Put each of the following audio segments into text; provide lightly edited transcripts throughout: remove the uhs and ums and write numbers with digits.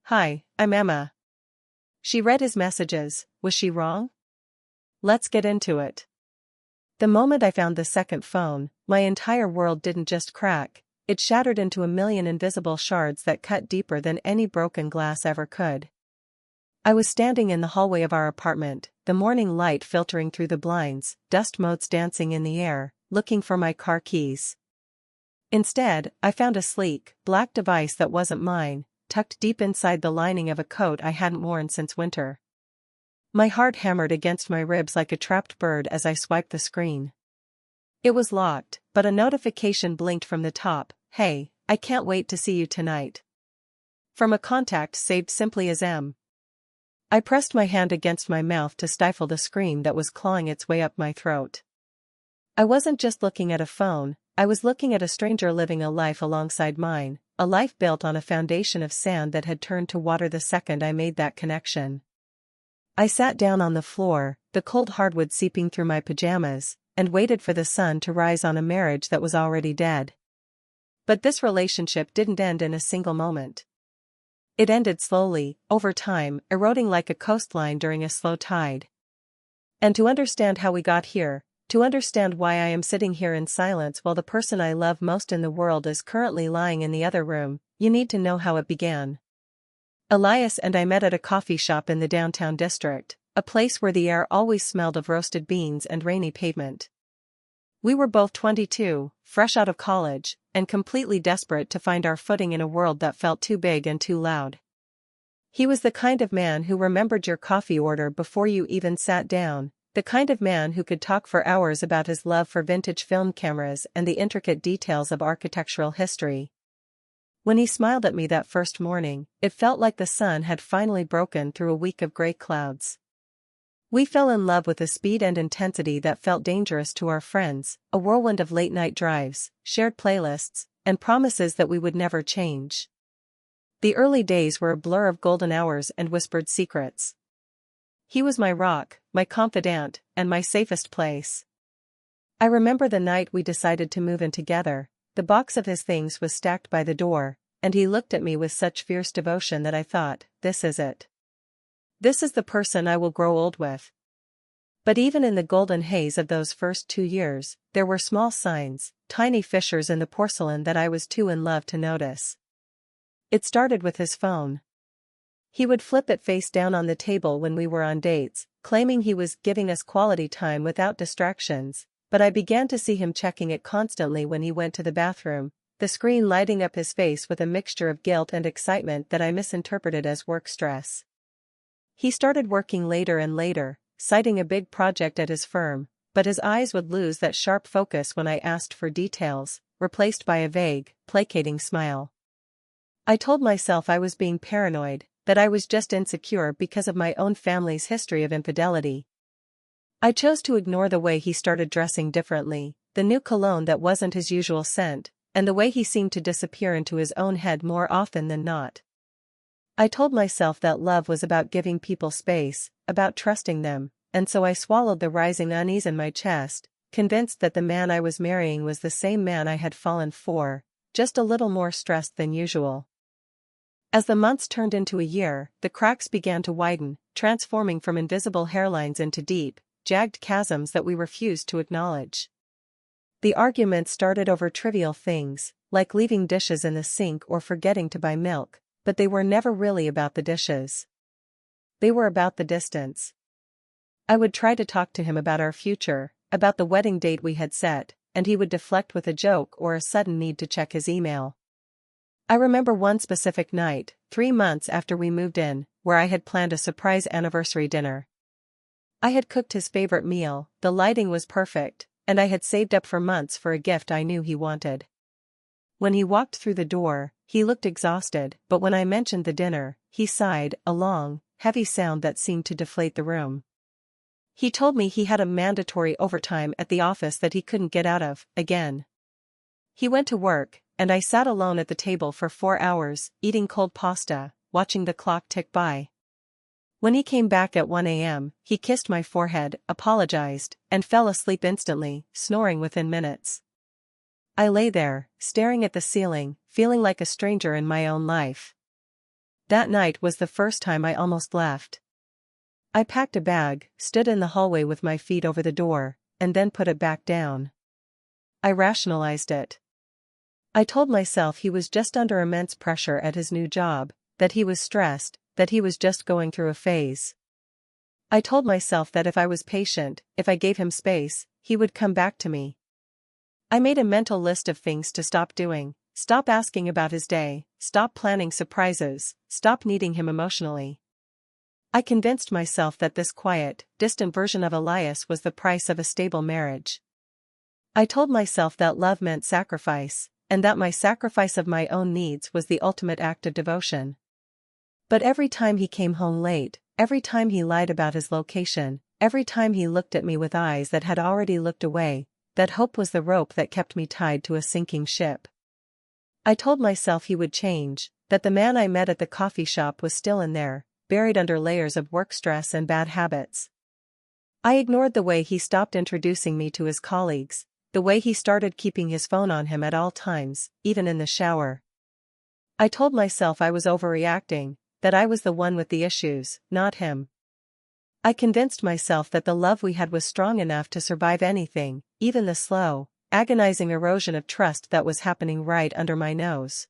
Hi, I'm Emma. She read his messages. Was she wrong? Let's get into it. The moment I found the second phone, my entire world didn't just crack, it shattered into a million invisible shards that cut deeper than any broken glass ever could. I was standing in the hallway of our apartment, the morning light filtering through the blinds, dust motes dancing in the air, looking for my car keys. Instead, I found a sleek, black device that wasn't mine, tucked deep inside the lining of a coat I hadn't worn since winter. My heart hammered against my ribs like a trapped bird as I swiped the screen. It was locked, but a notification blinked from the top. Hey, I can't wait to see you tonight. From a contact saved simply as M. I pressed my hand against my mouth to stifle the scream that was clawing its way up my throat. I wasn't just looking at a phone, I was looking at a stranger living a life alongside mine, a life built on a foundation of sand that had turned to water the second I made that connection. I sat down on the floor, the cold hardwood seeping through my pajamas, and waited for the sun to rise on a marriage that was already dead. But this relationship didn't end in a single moment. It ended slowly, over time, eroding like a coastline during a slow tide. And to understand how we got here, to understand why I am sitting here in silence while the person I love most in the world is currently lying in the other room, you need to know how it began. Elias and I met at a coffee shop in the downtown district, a place where the air always smelled of roasted beans and rainy pavement. We were both 22, fresh out of college, and completely desperate to find our footing in a world that felt too big and too loud. He was the kind of man who remembered your coffee order before you even sat down, the kind of man who could talk for hours about his love for vintage film cameras and the intricate details of architectural history. When he smiled at me that first morning, it felt like the sun had finally broken through a week of gray clouds. We fell in love with a speed and intensity that felt dangerous to our friends, a whirlwind of late-night drives, shared playlists, and promises that we would never change. The early days were a blur of golden hours and whispered secrets. He was my rock, my confidant, and my safest place. I remember the night we decided to move in together. The box of his things was stacked by the door, and he looked at me with such fierce devotion that I thought, this is it. This is the person I will grow old with. But even in the golden haze of those first 2 years, there were small signs, tiny fissures in the porcelain that I was too in love to notice. It started with his phone. He would flip it face down on the table when we were on dates, claiming he was giving us quality time without distractions. But I began to see him checking it constantly when he went to the bathroom, the screen lighting up his face with a mixture of guilt and excitement that I misinterpreted as work stress. He started working later and later, citing a big project at his firm, but his eyes would lose that sharp focus when I asked for details, replaced by a vague, placating smile. I told myself I was being paranoid, that I was just insecure because of my own family's history of infidelity. I chose to ignore the way he started dressing differently, the new cologne that wasn't his usual scent, and the way he seemed to disappear into his own head more often than not. I told myself that love was about giving people space, about trusting them, and so I swallowed the rising unease in my chest, convinced that the man I was marrying was the same man I had fallen for, just a little more stressed than usual. As the months turned into a year, the cracks began to widen, transforming from invisible hairlines into deep, jagged chasms that we refused to acknowledge. The arguments started over trivial things, like leaving dishes in the sink or forgetting to buy milk, but they were never really about the dishes. They were about the distance. I would try to talk to him about our future, about the wedding date we had set, and he would deflect with a joke or a sudden need to check his email. I remember one specific night, 3 months after we moved in, where I had planned a surprise anniversary dinner. I had cooked his favorite meal, the lighting was perfect, and I had saved up for months for a gift I knew he wanted. When he walked through the door, he looked exhausted, but when I mentioned the dinner, he sighed, a long, heavy sound that seemed to deflate the room. He told me he had a mandatory overtime at the office that he couldn't get out of, again. He went to work, and I sat alone at the table for 4 hours, eating cold pasta, watching the clock tick by. When he came back at 1 a.m., he kissed my forehead, apologized, and fell asleep instantly, snoring within minutes. I lay there, staring at the ceiling, feeling like a stranger in my own life. That night was the first time I almost left. I packed a bag, stood in the hallway with my feet over the door, and then put it back down. I rationalized it. I told myself he was just under immense pressure at his new job, that he was stressed, that he was just going through a phase. I told myself that if I was patient, if I gave him space, he would come back to me. I made a mental list of things to stop doing: stop asking about his day, stop planning surprises, stop needing him emotionally. I convinced myself that this quiet, distant version of Elias was the price of a stable marriage. I told myself that love meant sacrifice, and that my sacrifice of my own needs was the ultimate act of devotion. But every time he came home late, every time he lied about his location, every time he looked at me with eyes that had already looked away, that hope was the rope that kept me tied to a sinking ship. I told myself he would change, that the man I met at the coffee shop was still in there, buried under layers of work stress and bad habits. I ignored the way he stopped introducing me to his colleagues, the way he started keeping his phone on him at all times, even in the shower. I told myself I was overreacting, that I was the one with the issues, not him. I convinced myself that the love we had was strong enough to survive anything, even the slow, agonizing erosion of trust that was happening right under my nose.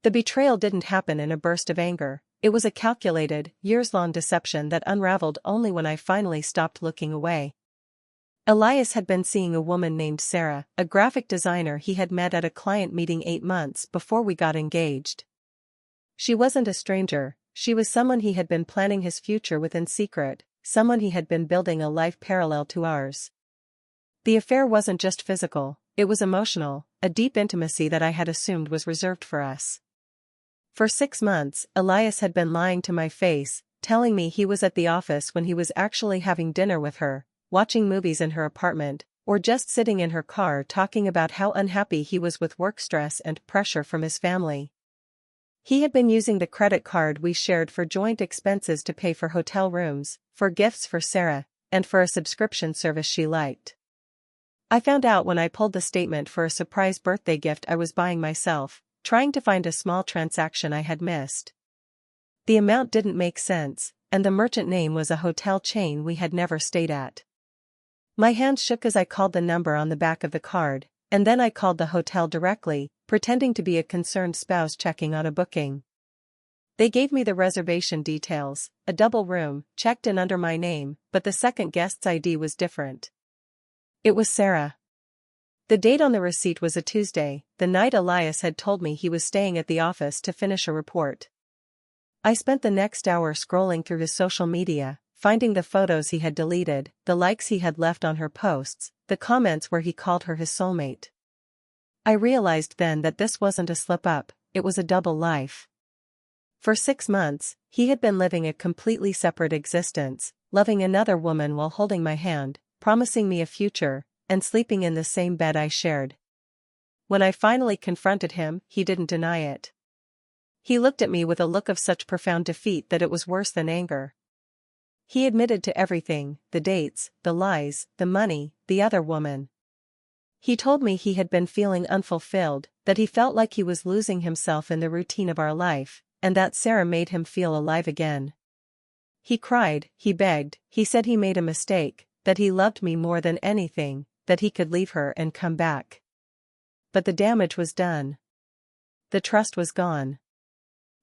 The betrayal didn't happen in a burst of anger. It was a calculated, years-long deception that unraveled only when I finally stopped looking away. Elias had been seeing a woman named Sarah, a graphic designer he had met at a client meeting 8 months before we got engaged. She wasn't a stranger, she was someone he had been planning his future with in secret, someone he had been building a life parallel to ours. The affair wasn't just physical, it was emotional, a deep intimacy that I had assumed was reserved for us. For 6 months, Elias had been lying to my face, telling me he was at the office when he was actually having dinner with her, watching movies in her apartment, or just sitting in her car talking about how unhappy he was with work stress and pressure from his family. He had been using the credit card we shared for joint expenses to pay for hotel rooms, for gifts for Sarah, and for a subscription service she liked. I found out when I pulled the statement for a surprise birthday gift I was buying myself, trying to find a small transaction I had missed. The amount didn't make sense, and the merchant name was a hotel chain we had never stayed at. My hands shook as I called the number on the back of the card, and then I called the hotel directly, pretending to be a concerned spouse checking on a booking. They gave me the reservation details: a double room, checked in under my name, but the second guest's ID was different. It was Sarah. The date on the receipt was a Tuesday, the night Elias had told me he was staying at the office to finish a report. I spent the next hour scrolling through his social media, finding the photos he had deleted, the likes he had left on her posts, the comments where he called her his soulmate. I realized then that this wasn't a slip-up, it was a double life. For 6 months, he had been living a completely separate existence, loving another woman while holding my hand, promising me a future, and sleeping in the same bed I shared. When I finally confronted him, he didn't deny it. He looked at me with a look of such profound defeat that it was worse than anger. He admitted to everything: the dates, the lies, the money, the other woman. He told me he had been feeling unfulfilled, that he felt like he was losing himself in the routine of our life, and that Sarah made him feel alive again. He cried, he begged, he said he made a mistake, that he loved me more than anything, that he could leave her and come back. But the damage was done. The trust was gone.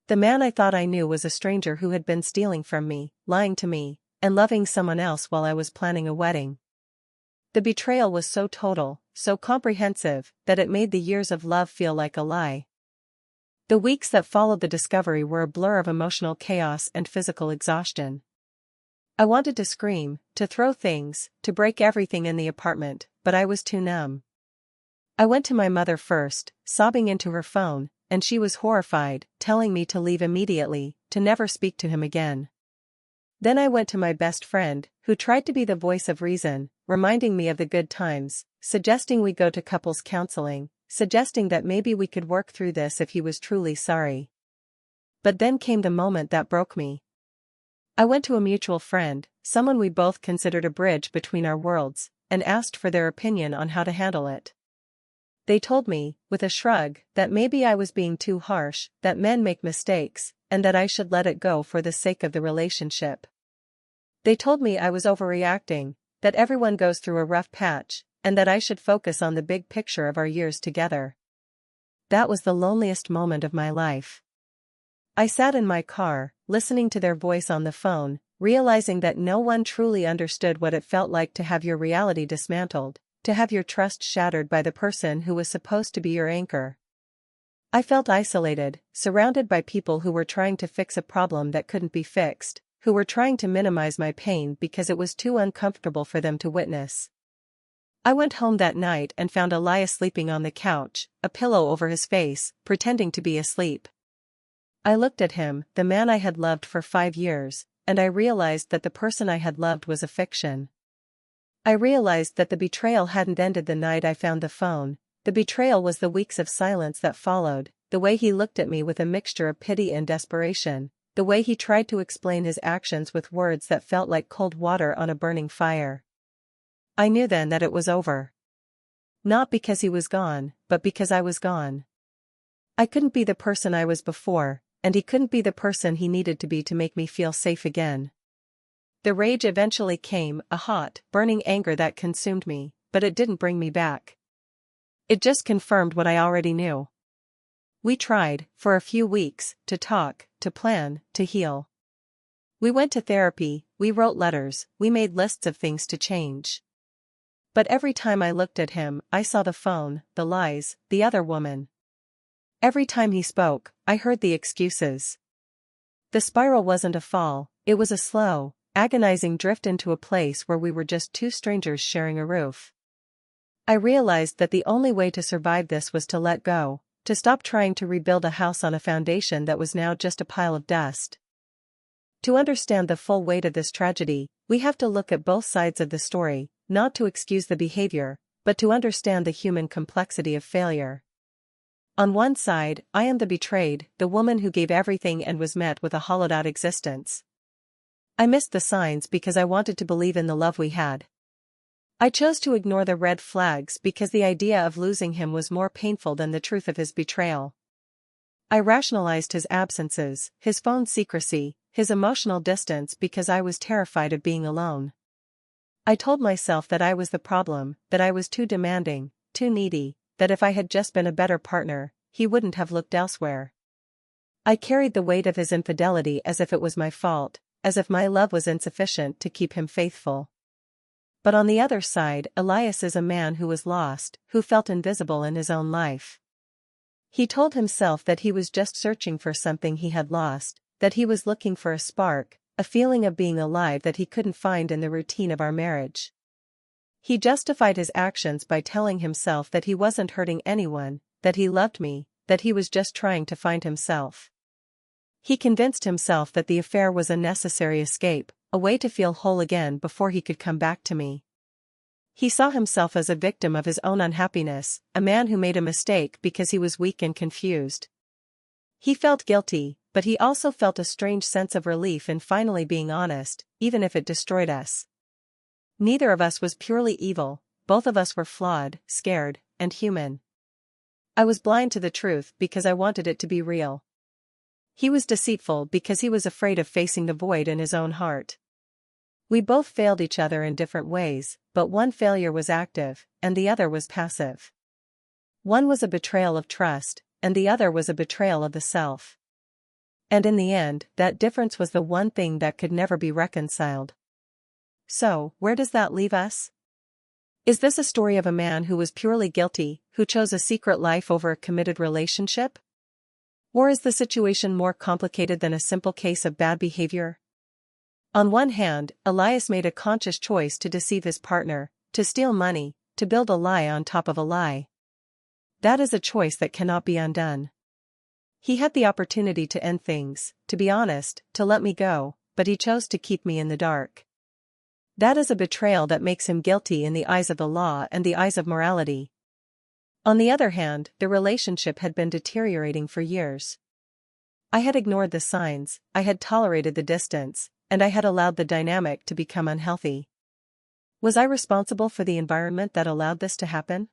The man I thought I knew was a stranger who had been stealing from me, lying to me, and loving someone else while I was planning a wedding. The betrayal was so total, so comprehensive, that it made the years of love feel like a lie. The weeks that followed the discovery were a blur of emotional chaos and physical exhaustion. I wanted to scream, to throw things, to break everything in the apartment, but I was too numb. I went to my mother first, sobbing into her phone, and she was horrified, telling me to leave immediately, to never speak to him again. Then I went to my best friend, who tried to be the voice of reason, reminding me of the good times, suggesting we go to couples counseling, suggesting that maybe we could work through this if he was truly sorry. But then came the moment that broke me. I went to a mutual friend, someone we both considered a bridge between our worlds, and asked for their opinion on how to handle it. They told me, with a shrug, that maybe I was being too harsh, that men make mistakes, and that I should let it go for the sake of the relationship. They told me I was overreacting, that everyone goes through a rough patch, and that I should focus on the big picture of our years together. That was the loneliest moment of my life. I sat in my car, listening to their voice on the phone, realizing that no one truly understood what it felt like to have your reality dismantled, to have your trust shattered by the person who was supposed to be your anchor. I felt isolated, surrounded by people who were trying to fix a problem that couldn't be fixed, who were trying to minimize my pain because it was too uncomfortable for them to witness. I went home that night and found Elias sleeping on the couch, a pillow over his face, pretending to be asleep. I looked at him, the man I had loved for 5 years, and I realized that the person I had loved was a fiction. I realized that the betrayal hadn't ended the night I found the phone. The betrayal was the weeks of silence that followed, the way he looked at me with a mixture of pity and desperation, the way he tried to explain his actions with words that felt like cold water on a burning fire. I knew then that it was over. Not because he was gone, but because I was gone. I couldn't be the person I was before, and he couldn't be the person he needed to be to make me feel safe again. The rage eventually came, a hot, burning anger that consumed me, but it didn't bring me back. It just confirmed what I already knew. We tried, for a few weeks, to talk, to plan, to heal. We went to therapy, we wrote letters, we made lists of things to change. But every time I looked at him, I saw the phone, the lies, the other woman. Every time he spoke, I heard the excuses. The spiral wasn't a fall, it was a slow, agonizing drift into a place where we were just two strangers sharing a roof. I realized that the only way to survive this was to let go, to stop trying to rebuild a house on a foundation that was now just a pile of dust. To understand the full weight of this tragedy, we have to look at both sides of the story, not to excuse the behavior, but to understand the human complexity of failure. On one side, I am the betrayed, the woman who gave everything and was met with a hollowed-out existence. I missed the signs because I wanted to believe in the love we had. I chose to ignore the red flags because the idea of losing him was more painful than the truth of his betrayal. I rationalized his absences, his phone secrecy, his emotional distance because I was terrified of being alone. I told myself that I was the problem, that I was too demanding, too needy, that if I had just been a better partner, he wouldn't have looked elsewhere. I carried the weight of his infidelity as if it was my fault, as if my love was insufficient to keep him faithful. But on the other side, Elias is a man who was lost, who felt invisible in his own life. He told himself that he was just searching for something he had lost, that he was looking for a spark, a feeling of being alive that he couldn't find in the routine of our marriage. He justified his actions by telling himself that he wasn't hurting anyone, that he loved me, that he was just trying to find himself. He convinced himself that the affair was a necessary escape, a way to feel whole again before he could come back to me. He saw himself as a victim of his own unhappiness, a man who made a mistake because he was weak and confused. He felt guilty, but he also felt a strange sense of relief in finally being honest, even if it destroyed us. Neither of us was purely evil, both of us were flawed, scared, and human. I was blind to the truth because I wanted it to be real. He was deceitful because he was afraid of facing the void in his own heart. We both failed each other in different ways, but one failure was active, and the other was passive. One was a betrayal of trust, and the other was a betrayal of the self. And in the end, that difference was the one thing that could never be reconciled. So, where does that leave us? Is this a story of a man who was purely guilty, who chose a secret life over a committed relationship? Or is the situation more complicated than a simple case of bad behavior? On one hand, Elias made a conscious choice to deceive his partner, to steal money, to build a lie on top of a lie. That is a choice that cannot be undone. He had the opportunity to end things, to be honest, to let me go, but he chose to keep me in the dark. That is a betrayal that makes him guilty in the eyes of the law and the eyes of morality. On the other hand, the relationship had been deteriorating for years. I had ignored the signs, I had tolerated the distance, and I had allowed the dynamic to become unhealthy. Was I responsible for the environment that allowed this to happen?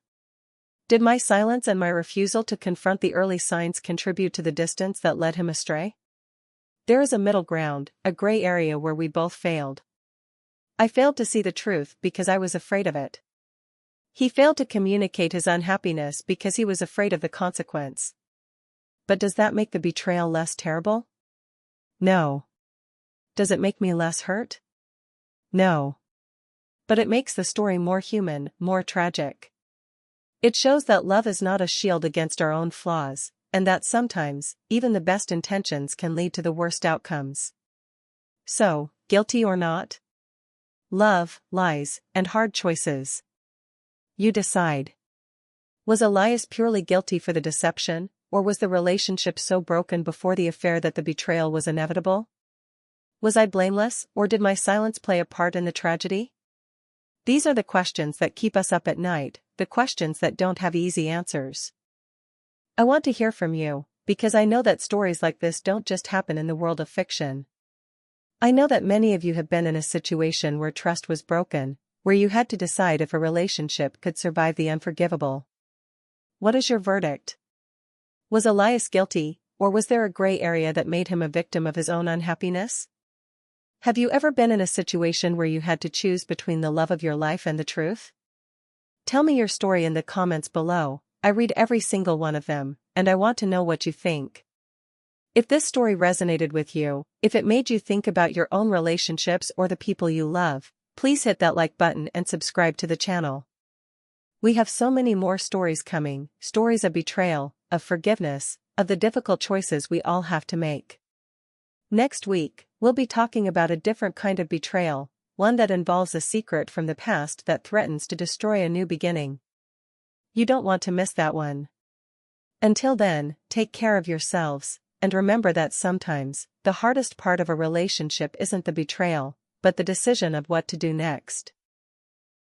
Did my silence and my refusal to confront the early signs contribute to the distance that led him astray? There is a middle ground, a gray area where we both failed. I failed to see the truth because I was afraid of it. He failed to communicate his unhappiness because he was afraid of the consequence. But does that make the betrayal less terrible? No. Does it make me less hurt? No. But it makes the story more human, more tragic. It shows that love is not a shield against our own flaws, and that sometimes, even the best intentions can lead to the worst outcomes. So, guilty or not? Love, lies, and hard choices. You decide. Was Elias purely guilty for the deception, or was the relationship so broken before the affair that the betrayal was inevitable? Was I blameless, or did my silence play a part in the tragedy? These are the questions that keep us up at night, the questions that don't have easy answers. I want to hear from you, because I know that stories like this don't just happen in the world of fiction. I know that many of you have been in a situation where trust was broken, where you had to decide if a relationship could survive the unforgivable. What is your verdict? Was Elias guilty, or was there a gray area that made him a victim of his own unhappiness? Have you ever been in a situation where you had to choose between the love of your life and the truth? Tell me your story in the comments below. I read every single one of them, and I want to know what you think. If this story resonated with you, if it made you think about your own relationships or the people you love, please hit that like button and subscribe to the channel. We have so many more stories coming, stories of betrayal, of forgiveness, of the difficult choices we all have to make. Next week, we'll be talking about a different kind of betrayal, one that involves a secret from the past that threatens to destroy a new beginning. You don't want to miss that one. Until then, take care of yourselves, and remember that sometimes, the hardest part of a relationship isn't the betrayal, but the decision of what to do next.